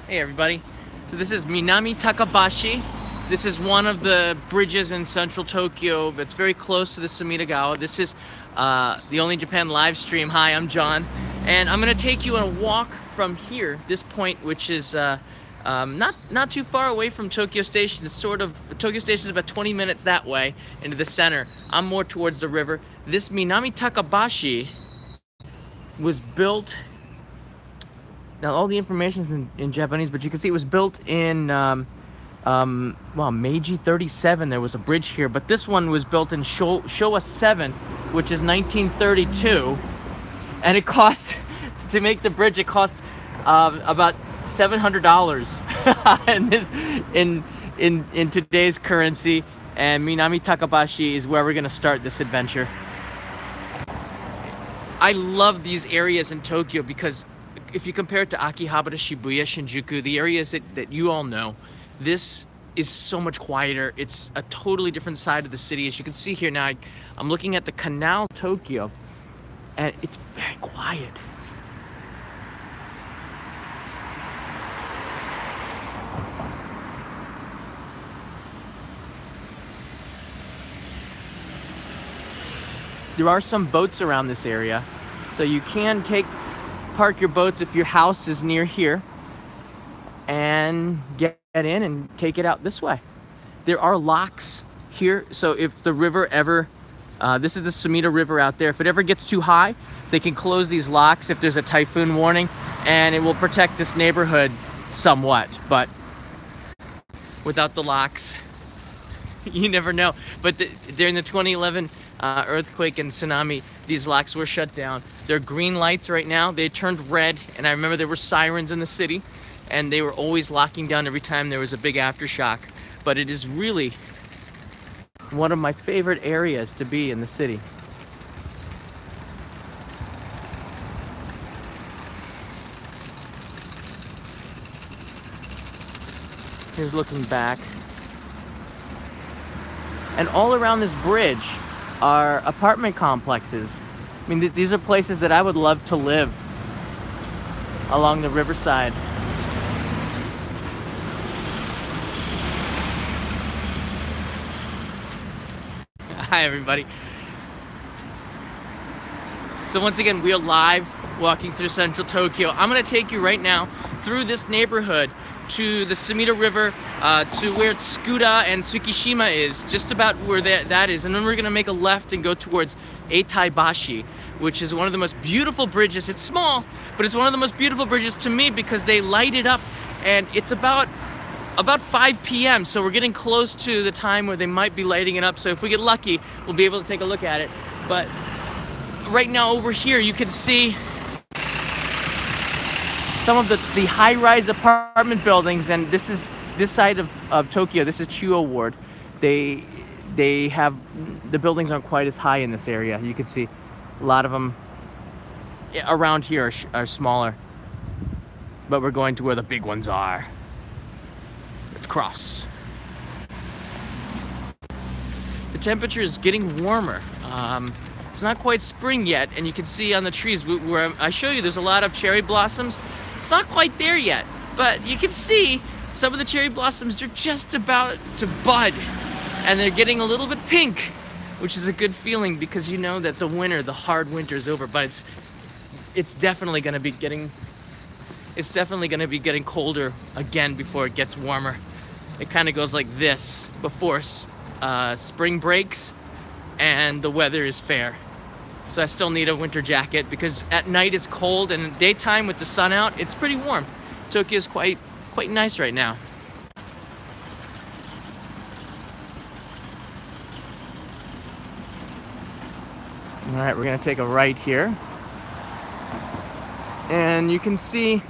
Hey everybody, so this is Minami-takabashi. This is one of the bridges in central Tokyo that's very close to the Sumida. This is the Only Japan live stream. Hi, I'm John, and I'm gonna take you on a walk from here, this point, which is not too far away from Tokyo Station. It's Tokyo Station is about 20 minutes that way into the center. I'm more towards the river. This Minami-takabashi was built. Now all the information is in Japanese, but you can see it was built in Meiji 37. There was a bridge here, but this one was built in Showa 7, which is 1932, and it cost to make the bridge. It cost about $700 in today's currency. And Minami-takabashi is where we're gonna start this adventure. I love these areas in Tokyo because if you compare it to Akihabara, Shibuya, Shinjuku, the areas that you all know, this is so much quieter. It's a totally different side of the city. As you can see here now, I'm looking at the Canal Tokyo, and it's very quiet. There are some boats around this area, so you can park your boats if your house is near here and get in and take it out this way. There are locks here, so if the river ever, this is the Sumida River out there, if it ever gets too high, they can close these locks if there's a typhoon warning, and it will protect this neighborhood somewhat. But without the locks, you never know. But during the 2011 earthquake and tsunami, these locks were shut down. They're green lights right now. They turned red, and I remember there were sirens in the city, and they were always locking down every time there was a big aftershock. But it is really one of my favorite areas to be in the city. Here's looking back. And all around this bridge are apartment complexes. I mean, these are places that I would love to live along the Riverside. Hi, everybody. So once again, we are live walking through central Tokyo. I'm gonna take you right now through this neighborhood to the Sumida River, to where Tsukuda and Tsukishima is, just about where that is. And then we're gonna make a left and go towards Bashi, which is one of the most beautiful bridges. It's small, but it's one of the most beautiful bridges to me because they light it up, and it's about 5 p.m. So we're getting close to the time where they might be lighting it up. So if we get lucky, we'll be able to take a look at it. But right now over here, you can see some of the high-rise apartment buildings, and this side of Tokyo. This is Chuo Ward. They have, the buildings aren't quite as high in this area. You can see a lot of them around here are smaller, but we're going to where the big ones are. Let's cross. The temperature is getting warmer. It's not quite spring yet, and you can see on the trees where I show you, there's a lot of cherry blossoms. It's not quite there yet, but you can see some of the cherry blossoms are just about to bud, and they're getting a little bit pink, which is a good feeling because you know that the hard winter is over. But it's definitely going to be getting colder again before it gets warmer. It kind of goes like this before spring breaks and the weather is fair. So I still need a winter jacket because at night it's cold, and daytime with the sun out, it's pretty warm. Tokyo is quite nice right now. All right, we're gonna take a right here, and you can see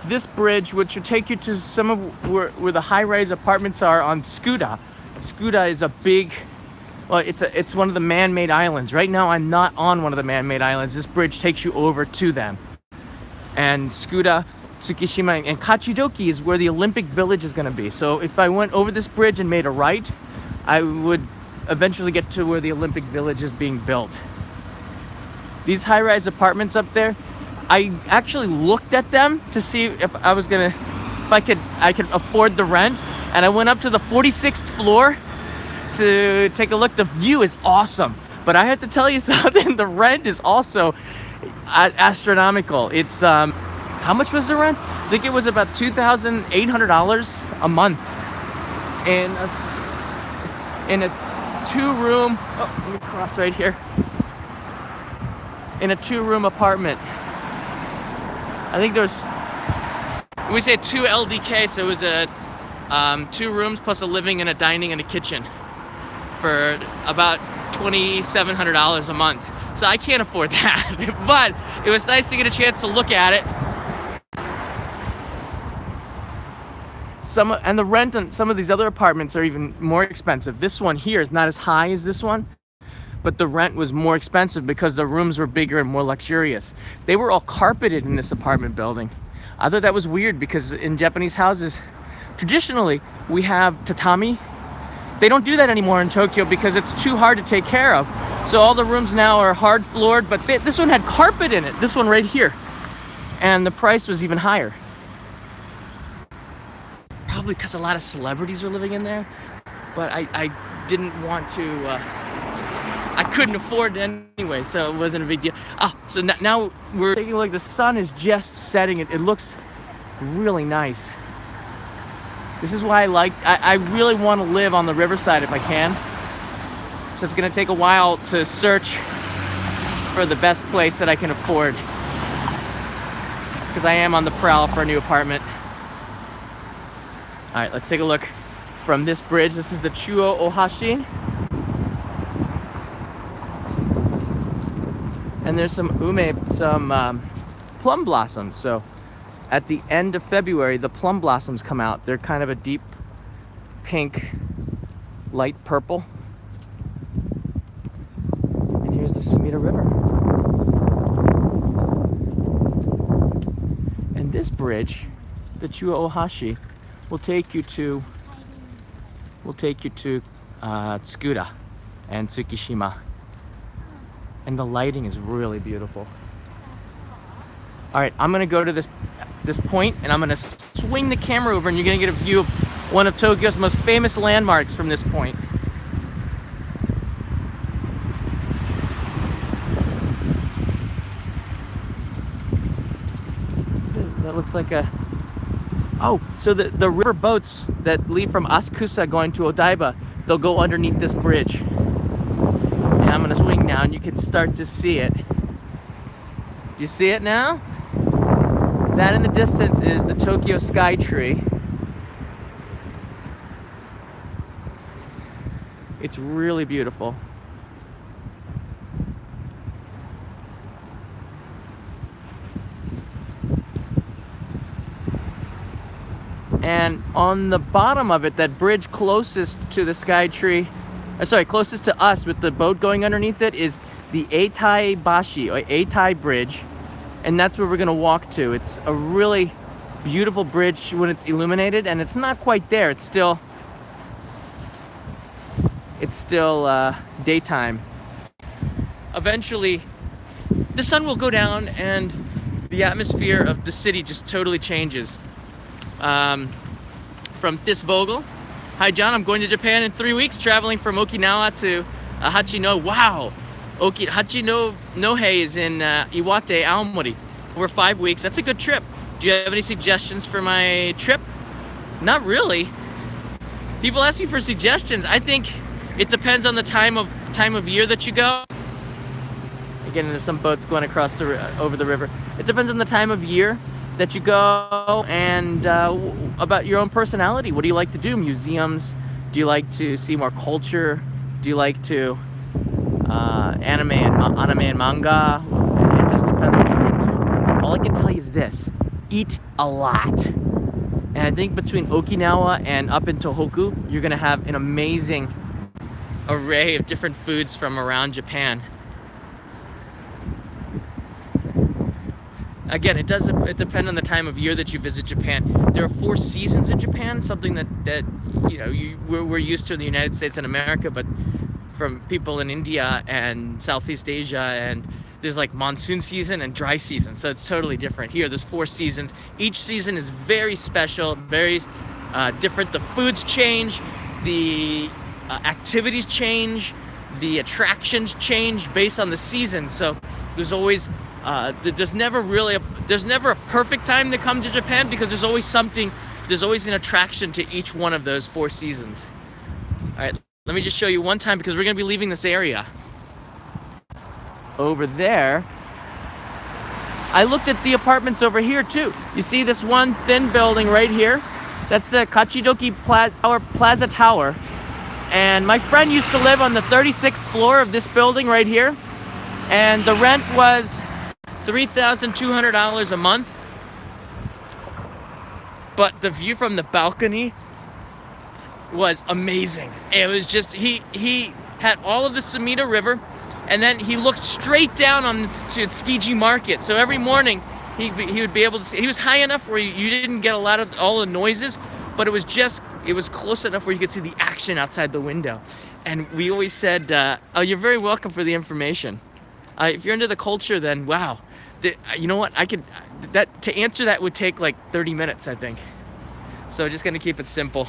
this bridge, which will take you to some of where the high-rise apartments are on Tsukuda. Tsukuda is a big, well, it's one of the man-made islands. Right now, I'm not on one of the man-made islands. This bridge takes you over to them. And Tsukuda, Tsukishima, and Kachidoki is where the Olympic Village is going to be. So if I went over this bridge and made a right, I would eventually get to where the Olympic Village is being built. These high-rise apartments up there, I actually looked at them to see if I was gonna if I could afford the rent. And I went up to the 46th floor to take a look. The view is awesome, but I have to tell you something, the rent is also astronomical. It's how much was the rent? I think it was about $2,800 a month in a 2-room, oh, let me cross right here, in a 2-room apartment. I think there's, we say 2 LDK, so it was a 2 rooms plus a living and a dining and a kitchen for about $2,700 a month. So I can't afford that, but it was nice to get a chance to look at it. And the rent on some of these other apartments are even more expensive. This one here is not as high as this one, but the rent was more expensive because the rooms were bigger and more luxurious. They were all carpeted in this apartment building. I thought that was weird because in Japanese houses, traditionally, we have tatami. They don't do that anymore in Tokyo because it's too hard to take care of. So all the rooms now are hard floored, but this one had carpet in it, this one right here. And the price was even higher. Probably because a lot of celebrities were living in there, but I didn't want to, I couldn't afford it anyway, so it wasn't a big deal. So now we're taking a look. The sun is just setting. It looks really nice. This is why I really want to live on the Riverside if I can. So it's gonna take a while to search for the best place that I can afford, because I am on the prowl for a new apartment. All right, let's take a look from this bridge. This is the Chuo Ohashi. And there's some plum blossoms. So at the end of February, the plum blossoms come out. They're kind of a deep pink, light purple. And here's the Sumida River. And this bridge, the Chuo Ohashi, will take you to Tsukuda and Tsukishima. And the lighting is really beautiful. All right, I'm gonna go to this point and I'm gonna swing the camera over and you're gonna get a view of one of Tokyo's most famous landmarks from this point. That looks like a, oh, so the river boats that leave from Asakusa going to Odaiba, they'll go underneath this bridge. And I'm gonna swing now and you can start to see it. Do you see it now? That in the distance is the Tokyo Skytree. It's really beautiful. And on the bottom of it, that bridge closest to the Skytree, closest to us with the boat going underneath it, is the Bashi, or Eitai Bridge. And that's where we're gonna walk to. It's a really beautiful bridge when it's illuminated, and it's not quite there. It's still daytime. Eventually, the sun will go down and the atmosphere of the city just totally changes. From This Vogel. Hi John, I'm going to Japan in 3 weeks, traveling from Okinawa to Hachino. Wow! Hachinohe is in Iwate, Aomori. Over 5 weeks. That's a good trip. Do you have any suggestions for my trip? Not really. People ask me for suggestions. I think it depends on the time of year that you go. Again, there's some boats going across over the river. It depends on the time of year that you go and about your own personality. What do you like to do? Museums? Do you like to see more culture? Do you like to anime and manga? It just depends what you're into. All I can tell you is this: eat a lot. And I think between Okinawa and up in Tohoku, you're gonna have an amazing array of different foods from around Japan. Again, it depends on the time of year that you visit Japan. There are 4 seasons in Japan, something that you know we're used to in the United States and America, but from people in India and Southeast Asia and there's like monsoon season and dry season, so it's totally different. Here there's 4 seasons. Each season is very special, very different. The foods change, the activities change, the attractions change based on the season. So there's always there's never a perfect time to come to Japan, because there's always an attraction to each one of those 4 seasons. All right, let me just show you one time, because we're going to be leaving this area. Over there, I looked at the apartments over here too. You see this one thin building right here? That's the Kachidoki Plaza Tower. And my friend used to live on the 36th floor of this building right here. And the rent was $3,200 a month. But the view from the balcony was amazing. It was just, he had all of the Sumida River, and then he looked straight down on to Tsukiji Market. So every morning he would be able to see. He was high enough where you didn't get all the noises, but it was close enough where you could see the action outside the window. And we always said, oh, you're very welcome for the information. If you're into the culture, then wow. You know what? To answer that would take like 30 minutes, I think. So just gonna keep it simple.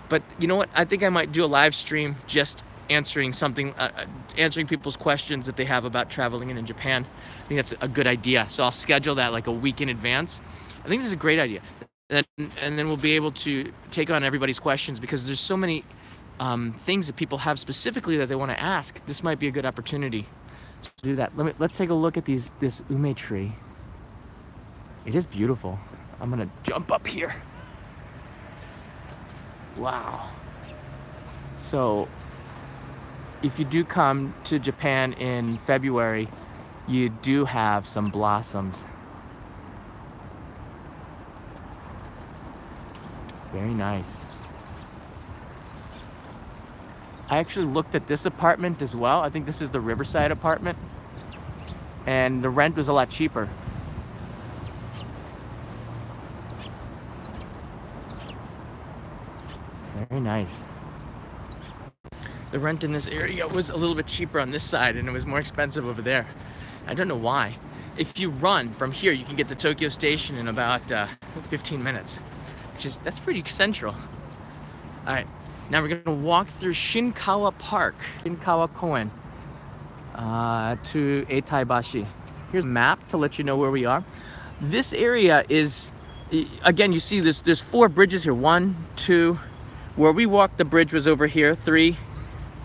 But you know what? I think I might do a live stream just answering people's questions that they have about traveling in Japan. I think that's a good idea. So I'll schedule that like a week in advance. I think this is a great idea. And then we'll be able to take on everybody's questions, because there's so many things that people have specifically that they want to ask. This might be a good opportunity to do that. Let's take a look at this ume tree. It is beautiful. I'm gonna jump up here. Wow. So if you do come to Japan in February, you do have some blossoms. Very nice. I actually looked at this apartment as well. I think this is the Riverside apartment, and the rent was a lot cheaper. Very nice. The rent in this area was a little bit cheaper on this side, and it was more expensive over there. I don't know why. If you run from here, you can get to Tokyo Station in about 15 minutes. That's pretty central. All right, now we're gonna walk through Shinkawa Park, Shinkawa Koen, to Odaiba. Here's a map to let you know where we are. This area is, again, you see there's 4 bridges here. 1, 2, where we walked, the bridge was over here. 3,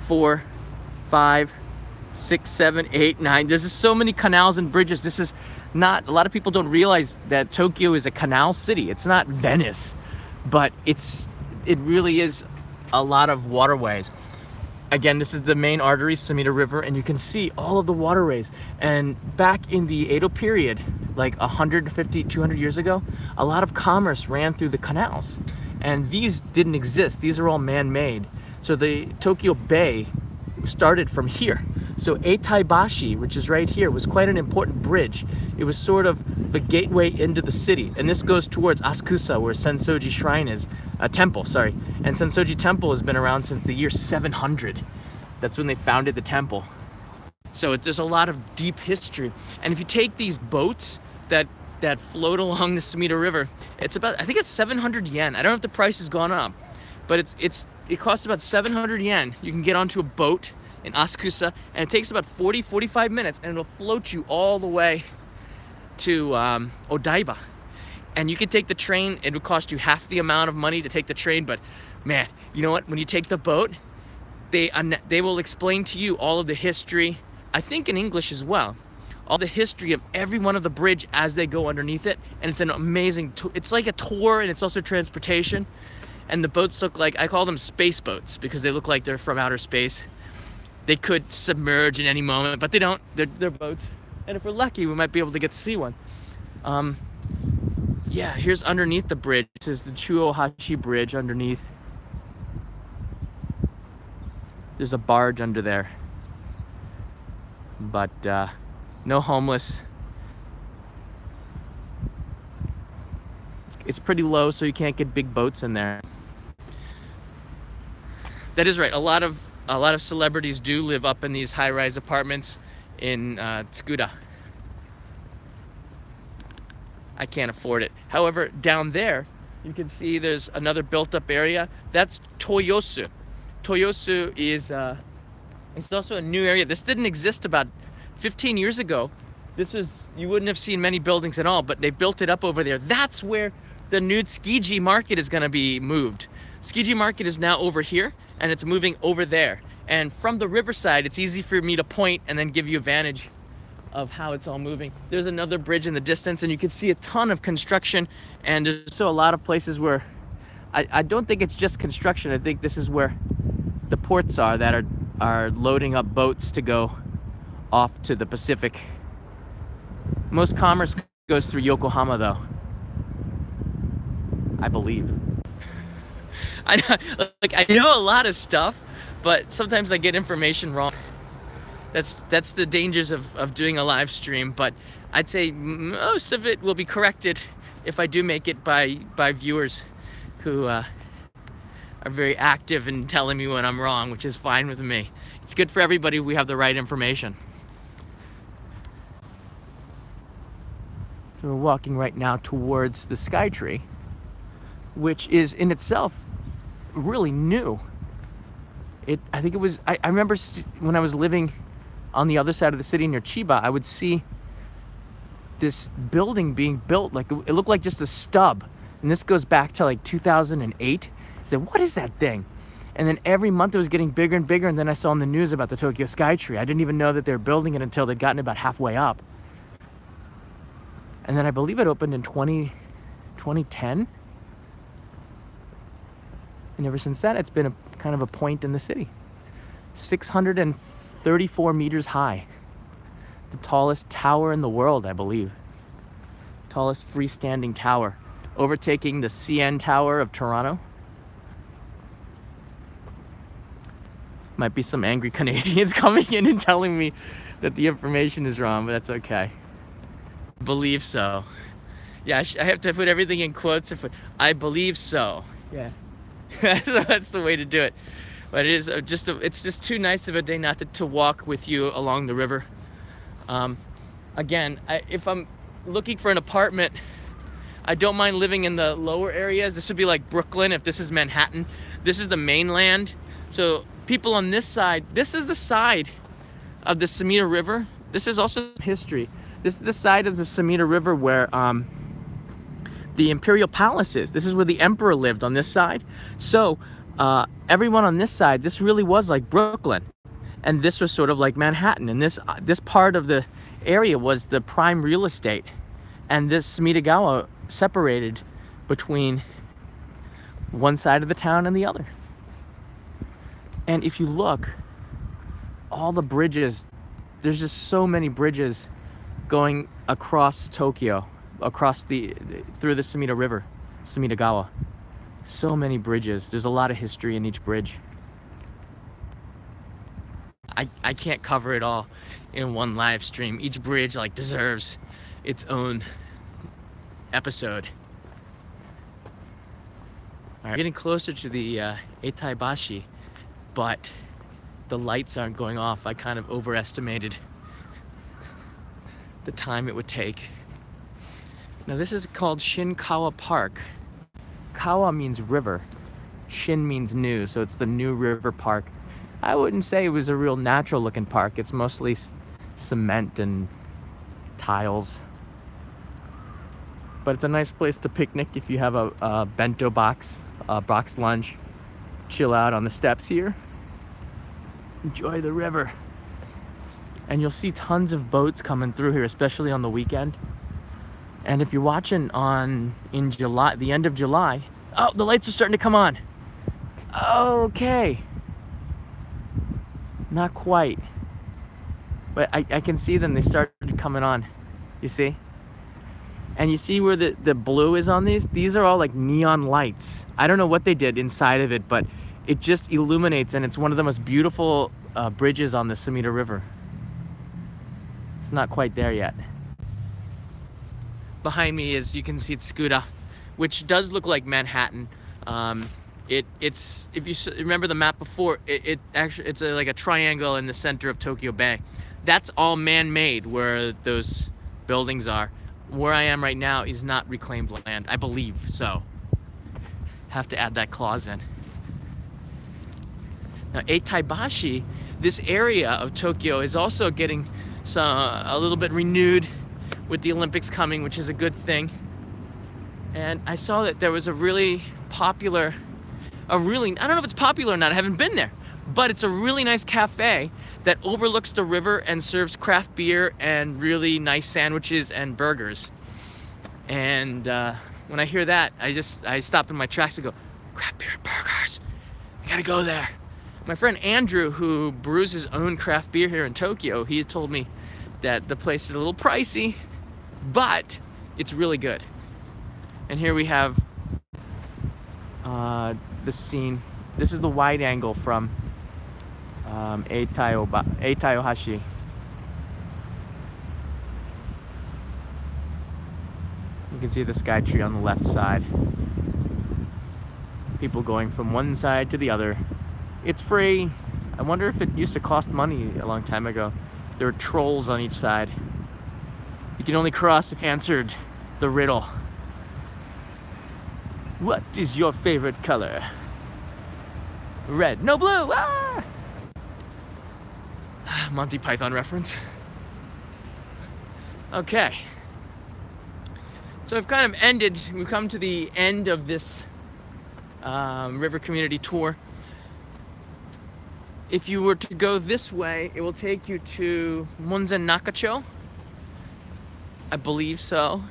4, 5, 6, 7, 8, 9. There's just so many canals and bridges. This is not, a lot of people don't realize that Tokyo is a canal city. It's not Venice, but it really is a lot of waterways. Again, this is the main artery, Sumida River, and you can see all of the waterways. And back in the Edo period, like 150, 200 years ago, a lot of commerce ran through the canals. And these didn't exist. These are all man-made. So the Tokyo Bay started from here. So Odaiba, which is right here, was quite an important bridge. It was sort of the gateway into the city. And this goes towards Asakusa, where Sensoji Shrine is, temple, sorry. And Sensoji Temple has been around since the year 700. That's when they founded the temple. So there's a lot of deep history. And if you take these boats that float along the Sumida River, it's about, I think it's 700 yen. I don't know if the price has gone up, but it costs about 700 yen. You can get onto a boat in Asakusa, and it takes about 40-45 minutes, and it'll float you all the way to Odaiba. And you can take the train. It would cost you half the amount of money to take the train, but man, you know what? When you take the boat, they will explain to you all of the history, I think in English as well, all the history of every one of the bridge as they go underneath it. And it's an amazing, it's like a tour, and it's also transportation. And the boats look like, I call them space boats, because they look like they're from outer space. They could submerge in any moment, but they don't. They're boats. And if we're lucky, we might be able to get to see one. Yeah, here's underneath the bridge. This is the Chuohashi Bridge underneath. There's a barge under there. But no homeless. It's pretty low, so you can't get big boats in there. That is right. A lot of celebrities do live up in these high-rise apartments in Tsukuda. I can't afford it. However, down there, you can see there's another built-up area. That's Toyosu. Toyosu is it's also a new area. This didn't exist about 15 years ago. You wouldn't have seen many buildings at all, but they built it up over there. That's where the new Tsukiji market is gonna be moved. Tsukiji market is now over here, and it's moving over there. And from the Riverside, it's easy for me to point and then give you a vantage of how it's all moving. There's another bridge in the distance, and you can see a ton of construction, and there's also a lot of places where I don't think it's just construction. I think this is where the ports are that are loading up boats to go off to the Pacific. Most commerce goes through Yokohama, though, I believe. I know a lot of stuff, but sometimes I get information wrong. That's the dangers of doing a live stream, but I'd say most of it will be corrected if I do make it by viewers who are very active in telling me when I'm wrong, which is fine with me. It's good for everybody if we have the right information. So we're walking right now towards the Skytree, which is in itself really new. I think it was, I remember when I was living on the other side of the city near Chiba, I would see this building being built, like it looked like just a stub. And this goes back to like 2008. I said, what is that thing? And then every month it was getting bigger and bigger, and then I saw on the news about the Tokyo Skytree. I didn't even know that they were building it until they'd gotten about halfway up. And then I believe it opened in 2010. And ever since then, it's been kind of a point in the city. 634 meters high. The tallest tower in the world, I believe. Tallest freestanding tower, overtaking the CN Tower of Toronto. Might be some angry Canadians coming in and telling me that the information is wrong, but that's okay. Believe so. Yeah, I have to put everything in quotes. I believe so. Yeah. So that's the way to do it. But it is it's just too nice of a day not to walk with you along the river. Again, if I'm looking for an apartment, I don't mind living in the lower areas. This would be like Brooklyn if this is Manhattan. This is the mainland. So people on this side, this is the side of the Sumida River. This is also history. This is the side of the Sumida River where the Imperial Palace is. This is where the Emperor lived on this side. So everyone on this side, this really was like Brooklyn. And this was sort of like Manhattan. And this part of the area was the prime real estate. And this Sumidagawa separated between one side of the town and the other. And if you look, all the bridges, there's just so many bridges going across Tokyo, through the Sumida River, Sumidagawa. So many bridges. There's a lot of history in each bridge. I can't cover it all in one live stream. Each bridge deserves its own episode. All right, getting closer to the Odaiba Bashi, but the lights aren't going off. I kind of overestimated the time it would take. Now this is called Shinkawa Park. Kawa means river. Shin means new, so it's the new river park. I wouldn't say it was a real natural looking park. It's mostly cement and tiles. But it's a nice place to picnic if you have a bento box, a box lunch, chill out on the steps here. Enjoy the river. And you'll see tons of boats coming through here, especially on the weekend. And if you're watching in July, the end of July, oh, the lights are starting to come on. Okay. Not quite. But I can see them, they started coming on. You see? And you see where the blue is on these? These are all like neon lights. I don't know what they did inside of it, but it just illuminates, and it's one of the most beautiful bridges on the Sumida River. It's not quite there yet. Behind me is, you can see Tsukuda, which does look like Manhattan. It's if you remember the map before, it actually it's like a triangle in the center of Tokyo Bay. That's all man-made where those buildings are. Where I am right now is not reclaimed land, I believe so. Have to add that clause in. Now, Etaibashi, this area of Tokyo, is also getting a little bit renewed with the Olympics coming, which is a good thing. And I saw that there was a really popular, I don't know if it's popular or not, I haven't been there, but it's a really nice cafe that overlooks the river and serves craft beer and really nice sandwiches and burgers. And when I hear that, I stop in my tracks and go, craft beer and burgers, I gotta go there. My friend Andrew, who brews his own craft beer here in Tokyo, he's told me that the place is a little pricey, but it's really good. And here we have the scene. This is the wide angle from Eitaiohashi. You can see the Skytree on the left side. People going from one side to the other. It's free. I wonder if it used to cost money a long time ago. There were trolls on each side. You can only cross if answered the riddle. What is your favorite color? Red. No blue! Ah! Monty Python reference. Okay. So I've kind of ended, we've come to the end of this river community tour. If you were to go this way, it will take you to Monzen Nakacho. I believe so.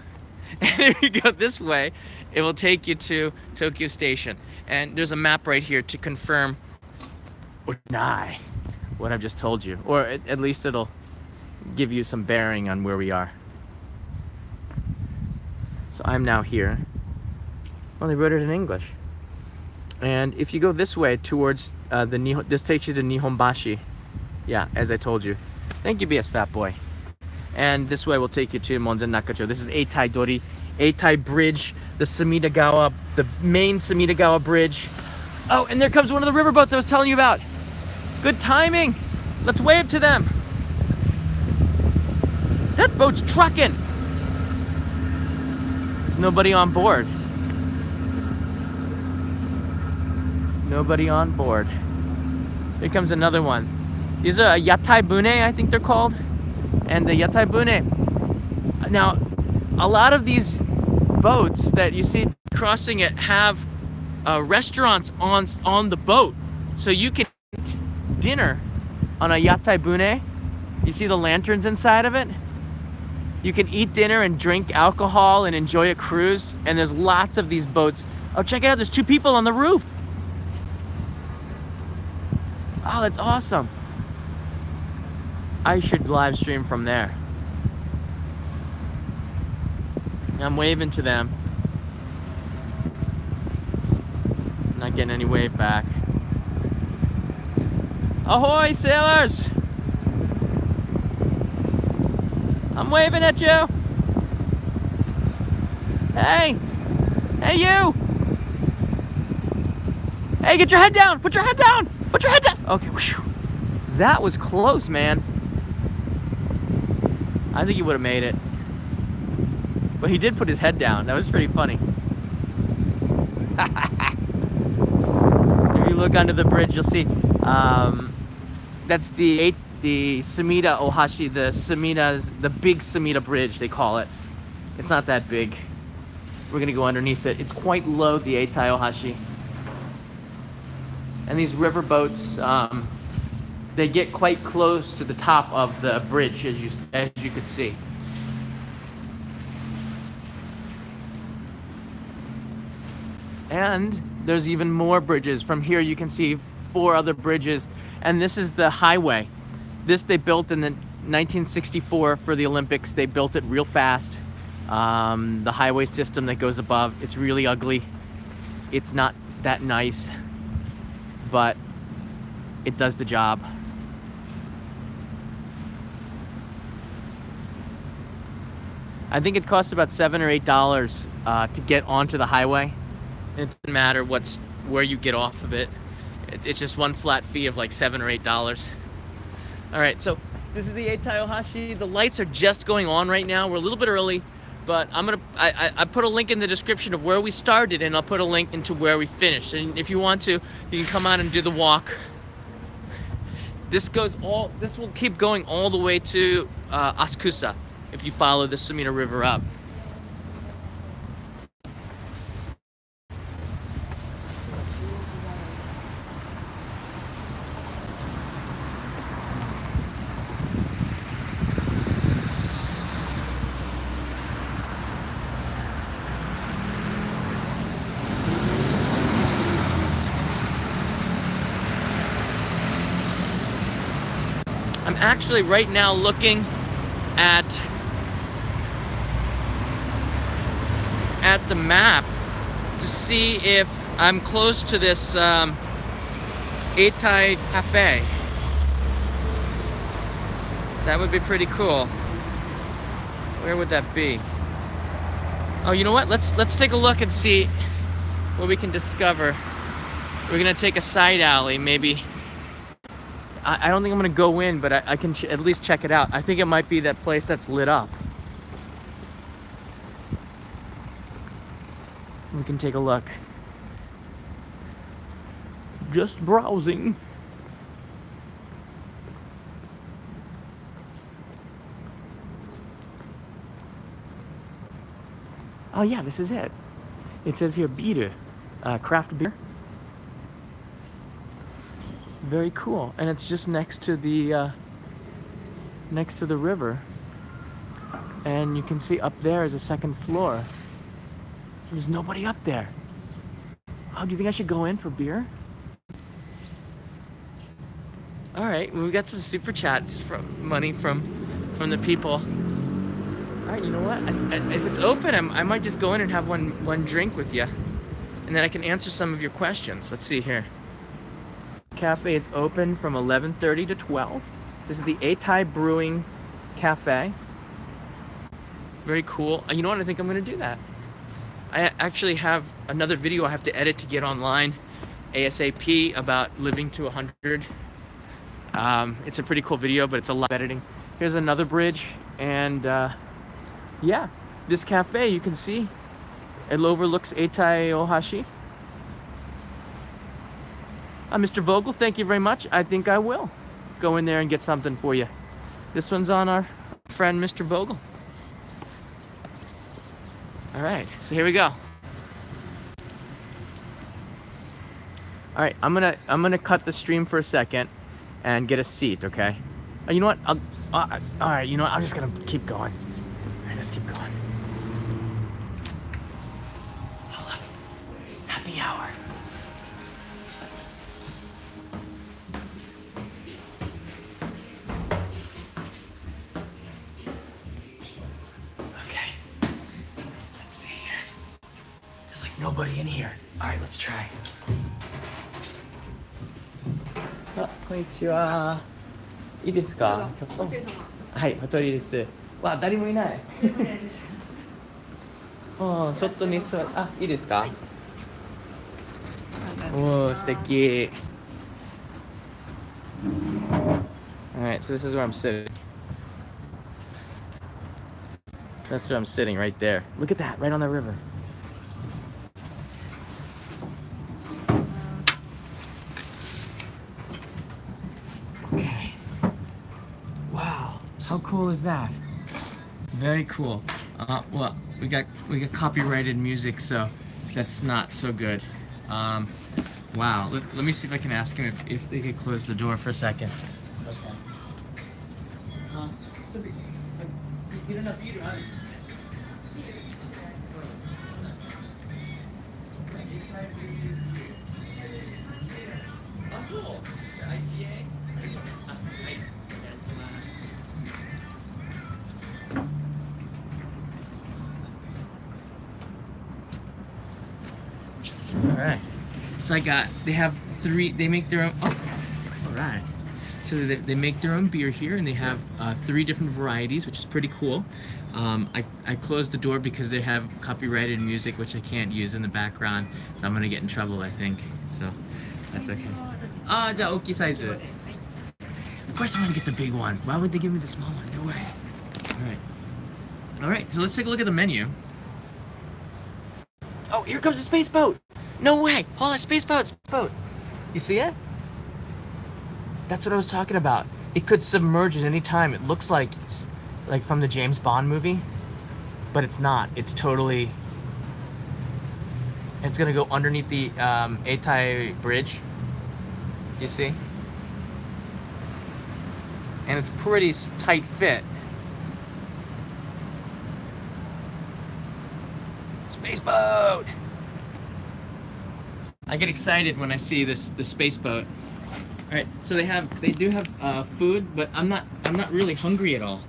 And if you go this way, it will take you to Tokyo Station. And there's a map right here to confirm or deny what I've just told you. Or at least it'll give you some bearing on where we are. So I'm now here. Well, they wrote it in English. And if you go this way towards this takes you to Nihonbashi. Yeah, as I told you. Thank you, BS Fat Boy. And this way will take you to Monzen Nakacho. This is Eitai Dori, Eitai Bridge, the Sumida-gawa, the main Sumida-gawa Bridge. Oh, and there comes one of the riverboats I was telling you about. Good timing. Let's wave to them. That boat's trucking. There's nobody on board. Nobody on board. Here comes another one. These are Yatai Bune, I think they're called. And the Yatai Bune. Now, a lot of these boats that you see crossing it have restaurants on the boat. So you can eat dinner on a Yatai Bune. You see the lanterns inside of it? You can eat dinner and drink alcohol and enjoy a cruise. And there's lots of these boats. Oh, check it out. There's 2 people on the roof. Oh, that's awesome. I should live stream from there. I'm waving to them. Not getting any wave back. Ahoy, sailors! I'm waving at you. Hey! Hey, you! Hey, get your head down! Put your head down! Put your head down! Okay, whew. That was close, man. I think he would have made it. But he did put his head down. That was pretty funny. If you look under the bridge, you'll see that's the Sumida Ohashi, the big Sumida Bridge, they call it. It's not that big. We're gonna go underneath it. It's quite low, the Eitai Ohashi. And these river boats, they get quite close to the top of the bridge, as you could see. And there's even more bridges. From here you can see 4 other bridges. And this is the highway. This they built in the 1964 for the Olympics. They built it real fast. The highway system that goes above, it's really ugly. It's not that nice, but it does the job. I think it costs about $7 or $8 to get onto the highway. And it doesn't matter where you get off of it. It's just one flat fee of like $7 or $8. All right, so this is the Etai-Ohashi. The lights are just going on right now. We're a little bit early, but I put a link in the description of where we started, and I'll put a link into where we finished. And if you want to, you can come out and do the walk. This will keep going all the way to Asakusa if you follow the Sumida River up. I'm actually right now looking at the map to see if I'm close to this Etai Cafe. That would be pretty cool. Where would that be? Oh, you know what? Let's take a look and see what we can discover. We're gonna take a side alley, maybe. I don't think I'm gonna go in, but I can at least check it out. I think it might be that place that's lit up. We can take a look. Just browsing. Oh yeah, this is it. It says here, biru, craft beer. Very cool, and it's just next to the river, and you can see up there is a second floor. There's nobody up there. Oh, do you think I should go in for beer? All right, well, we got some super chats from the people. All right, you know what? If it's open, I might just go in and have one drink with you, and then I can answer some of your questions. Let's see here. Cafe is open from 11:30 to 12. This is the Etai Brewing Cafe. Very cool. You know what? I think I'm going to do that. I actually have another video I have to edit to get online ASAP about living to 100. It's a pretty cool video, but it's a lot of editing. Here's another bridge, and yeah, this cafe, you can see it overlooks Etai-Ohashi. Mr. Vogel, thank you very much. I think I will go in there and get something for you. This one's on our friend, Mr. Vogel. All right, so here we go. All right, I'm gonna cut the stream for a second and get a seat, okay? You know what? All right, you know what? I'm just gonna keep going. All right, let's keep going. Oh, look. Happy hour. Nobody in here. All right, let's try. Konnichiwa. いいですか? はい、ホテルです。わ、誰もいない。外に座る。いいですか? おー、素敵。All right, so this is where I'm sitting. That's where I'm sitting right there. Look at that, right on the river. How cool is that? Very cool. Well, we got copyrighted music, so that's not so good. Wow. Let me see if I can ask him if they could close the door for a second. All right. So they make their own. Oh, all right. So they make their own beer here, and they have 3 different varieties, which is pretty cool. I closed the door because they have copyrighted music, which I can't use in the background, so I'm gonna get in trouble, I think. So that's okay. Ah, じゃあ大きいサイズ. Of course I'm gonna get the big one. Why would they give me the small one? No way. All right, so let's take a look at the menu. Oh, here comes a space boat. No way. Hold on, space boat. You see it? That's what I was talking about. It could submerge at any time. It looks like it's like from the James Bond movie, but it's not. It's totally... It's gonna go underneath the Odaiba Bridge. You see? And it's pretty tight fit. Space boat! I get excited when I see the space boat. All right, so they do have food, but I'm not really hungry at all.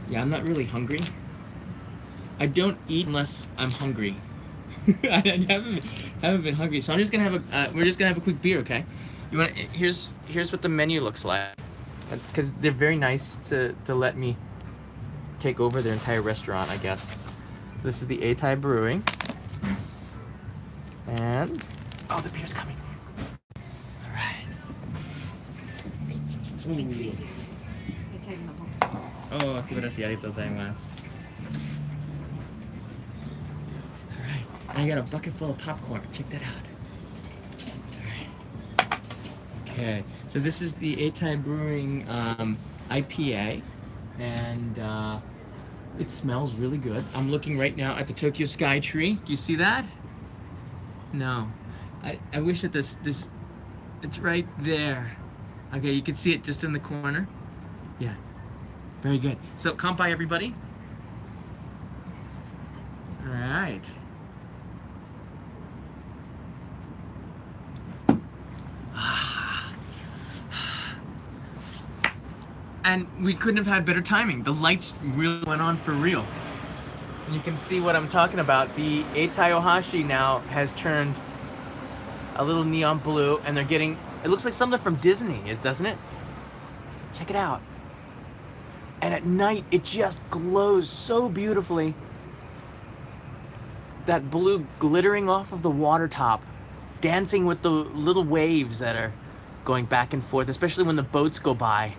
Yeah, I'm not really hungry. I don't eat unless I'm hungry. I haven't been hungry, so I'm just gonna have we're just gonna have a quick beer, okay? You want here's what the menu looks like, because they're very nice to let me take over their entire restaurant, I guess. So this is the Odaiba Brewing, and oh, the beer's coming. All right. Oh, 素晴らしい。ありがとうございます。All right. And I got a bucket full of popcorn. Check that out. All right. Okay. So this is the Odaiba Brewing IPA, and it smells really good. I'm looking right now at the Tokyo Skytree. Do you see that? No. I wish that this it's right there. Okay, you can see it just in the corner. Yeah. Very good. So, kanpai, everybody. All right. And we couldn't have had better timing. The lights really went on for real. And you can see what I'm talking about. The Eitayohashi now has turned a little neon blue, and they're getting, it looks like something from Disney, doesn't it? Check it out. And at night, it just glows so beautifully. That blue glittering off of the water top, dancing with the little waves that are going back and forth, especially when the boats go by.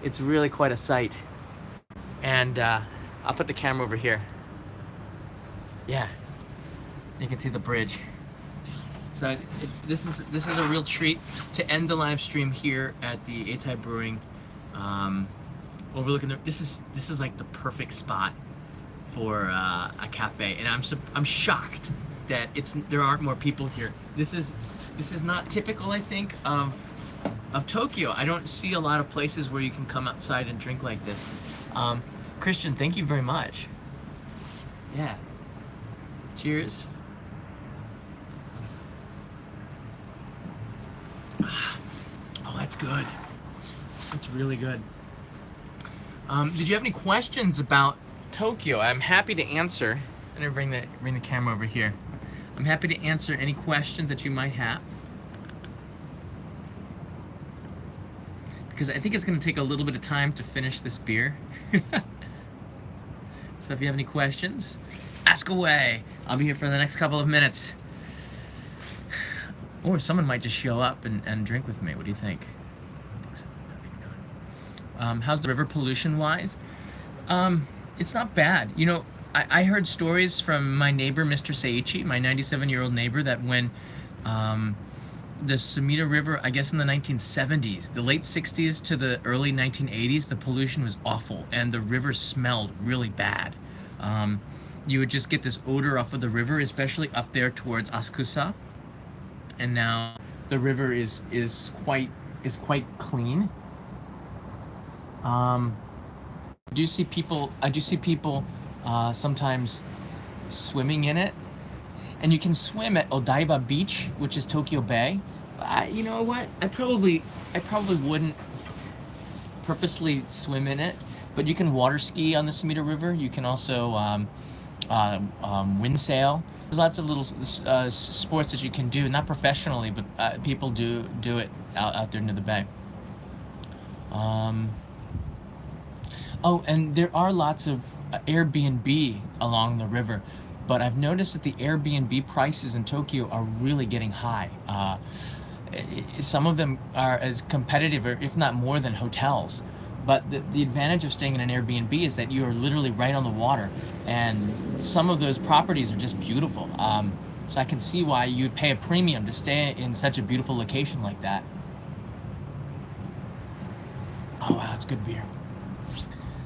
It's really quite a sight. And I'll put the camera over here. Yeah, you can see the bridge. So this is a real treat to end the live stream here at the Odaiba Brewing, overlooking the. This is like the perfect spot for a cafe, and I'm shocked that there aren't more people here. This is not typical, I think, of Tokyo. I don't see a lot of places where you can come outside and drink like this. Christian, thank you very much. Yeah. Cheers. Oh, that's good. That's really good. Did you have any questions about Tokyo? I'm happy to answer. I'm gonna bring the camera over here. I'm happy to answer any questions that you might have, because I think it's gonna take a little bit of time to finish this beer. So if you have any questions, ask away. I'll be here for the next couple of minutes. Or someone might just show up and drink with me. What do you think? I think so. How's the river pollution-wise? It's not bad. You know, I heard stories from my neighbor, Mr. Seiichi, my 97-year-old neighbor, that when the Sumida River, I guess in the 1970s, the late 60s to the early 1980s, the pollution was awful, and the river smelled really bad. You would just get this odor off of the river, especially up there towards Asakusa. And now the river is quite clean. I do see people sometimes swimming in it, and you can swim at Odaiba Beach, which is Tokyo Bay. You know what? I probably wouldn't purposely swim in it, but you can water ski on the Sumida River. You can also wind sail. lots of little sports that you can do, not professionally, but people do it out there near the bay. Oh, and there are lots of Airbnb along the river, but I've noticed that the Airbnb prices in Tokyo are really getting high. Some of them are as competitive, or if not more, than hotels. But the advantage of staying in an Airbnb is that you are literally right on the water, and some of those properties are just beautiful. So I can see why you'd pay a premium to stay in such a beautiful location like that. Oh wow, it's good beer.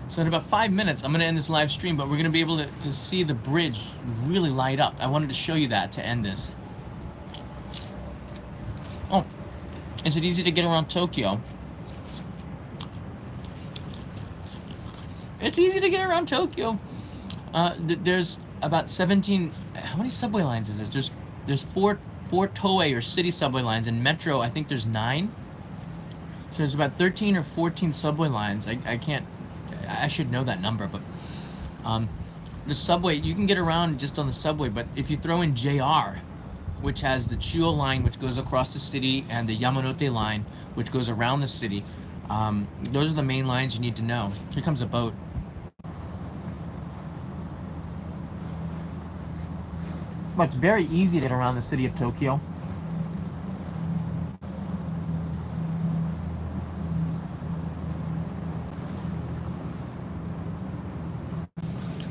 So in about 5 minutes, I'm going to end this live stream, but we're going to be able to see the bridge really light up. I wanted to show you that to end this. Oh, is it easy to get around Tokyo? It's easy to get around Tokyo. There's about 17, how many subway lines is there? There's four Toei or city subway lines, and Metro, I think there's 9. So there's about 13 or 14 subway lines. I should know that number, but the subway, you can get around just on the subway, but if you throw in JR, which has the Chuo line, which goes across the city, and the Yamanote line, which goes around the city, those are the main lines you need to know. Here comes a boat. But it's very easy to get around the city of Tokyo.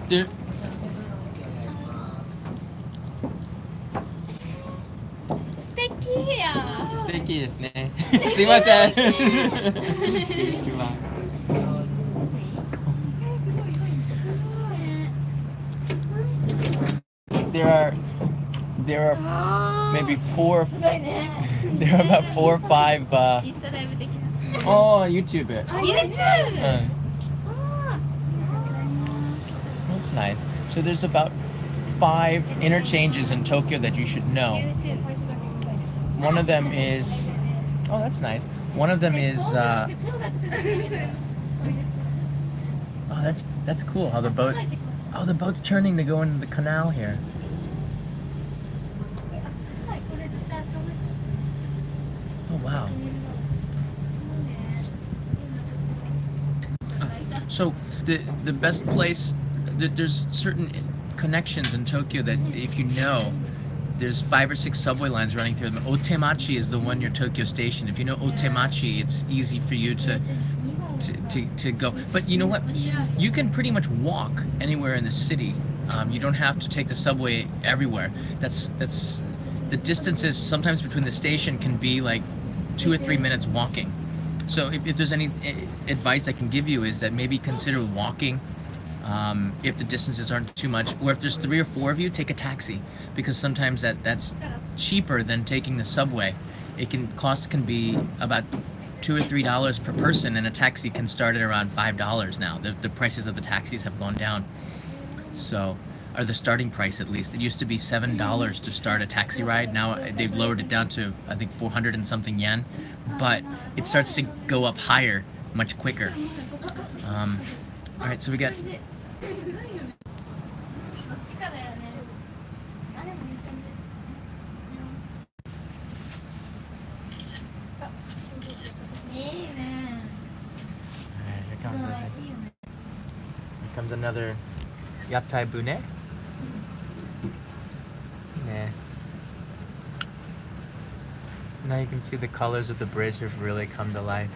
There, 素敵ですね。すいません。There are maybe 4. There are about 4 or 5. Oh, YouTube. YouTube. That's nice. So there's about 5 interchanges in Tokyo that you should know. One of them is, oh, that's nice. One of them is, oh, that's cool. How the boat's turning to go into the canal here. Oh wow. So the best place, there's certain connections in Tokyo that if you know, there's 5 or 6 subway lines running through them. Otemachi is the one near Tokyo Station. If you know Otemachi, it's easy for you to go. But you know what? You can pretty much walk anywhere in the city. You don't have to take the subway everywhere. That's the distances sometimes between the station can be like 2 or 3 minutes walking. So if there's any advice I can give you is that maybe consider walking. If the distances aren't too much, or if there's 3 or 4 of you, take a taxi, because sometimes that's cheaper than taking the subway. Costs can be about $2 or $3 per person, and a taxi can start at around $5 now. The prices of the taxis have gone down, so, or the starting price at least. It used to be $7 to start a taxi ride. Now they've lowered it down to I think 400 and something yen, but it starts to go up higher much quicker. All right, so we got. Here comes another Yatai Bune. Yeah. Now you can see the colors of the bridge have really come to life.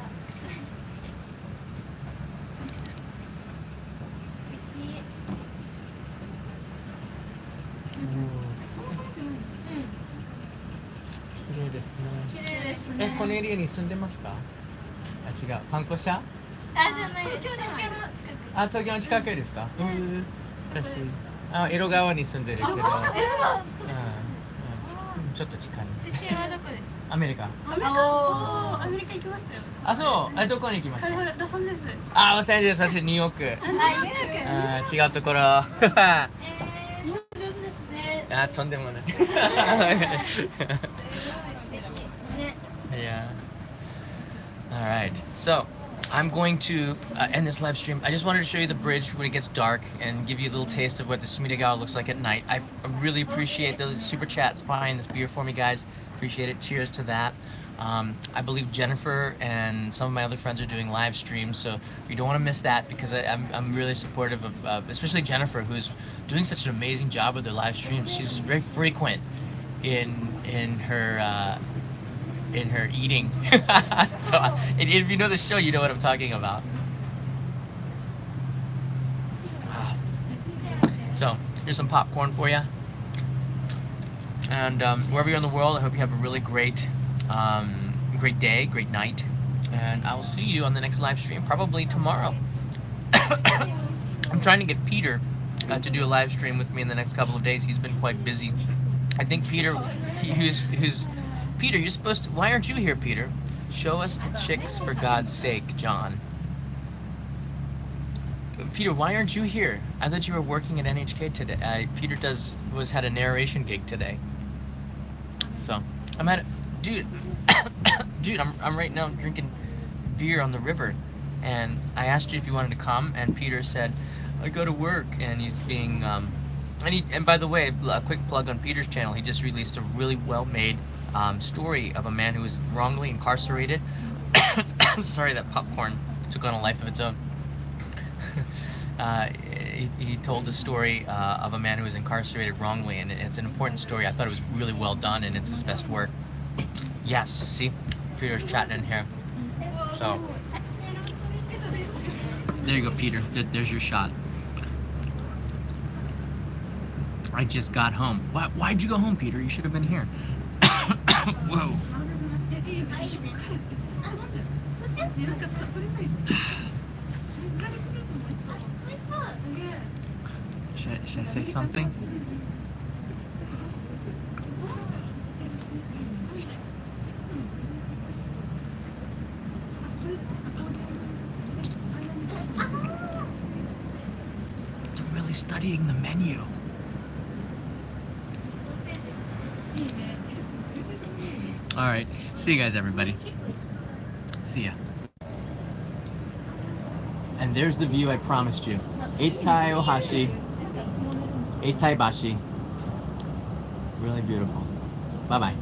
Eh, このエリアに住んでますか？あ、違う。観光者？あ、じゃない。東京の近く。あ、東京の近くですか？私、江戸川に住んでるけど。ちょっと近い。出身はどこですか？アメリカ。アメリカ行きましたよ。あ、そう。どこに行きました？ロサンゼルス。あ、ロサンゼルス。私ニューヨーク。あ、違うところ。日本上手ですね。あ、とんでもない。Yeah. All right. So I'm going to end this live stream. I just wanted to show you the bridge when it gets dark and give you a little taste of what the Sumida looks like at night. I really appreciate the super chats buying this beer for me, guys. Appreciate it. Cheers to that. I believe Jennifer and some of my other friends are doing live streams, so you don't want to miss that, because I'm really supportive of especially Jennifer, who's doing such an amazing job with their live streams. She's very frequent in her eating. So if you know the show, you know what I'm talking about. So here's some popcorn for you. And wherever you're in the world, I hope you have a really great day, great night. And I'll see you on the next live stream, probably tomorrow. I'm trying to get Peter to do a live stream with me in the next couple of days. He's been quite busy. I think Peter, who's Peter, you're supposed to, why aren't you here, Peter? Show us the chicks, for God's sake, John. Peter, why aren't you here? I thought you were working at NHK today. Peter had a narration gig today. So, I'm at, dude, I'm right now drinking beer on the river. And I asked you if you wanted to come, and Peter said, I go to work, and he's being, and by the way, a quick plug on Peter's channel, he just released a really well-made story of a man who was wrongly incarcerated. Sorry, that popcorn took on a life of its own. He told a story of a man who was incarcerated wrongly, and it's an important story. I thought it was really well done, and it's his best work. Yes, see? Peter's chatting in here. So, there you go, Peter. There's your shot. I just got home. Why'd you go home, Peter? You should have been here. Whoa. Should I say something? I'm really studying the menu. All right, see you guys, everybody. See ya. And there's the view I promised you. Eitai Bashi. Really beautiful. Bye-bye.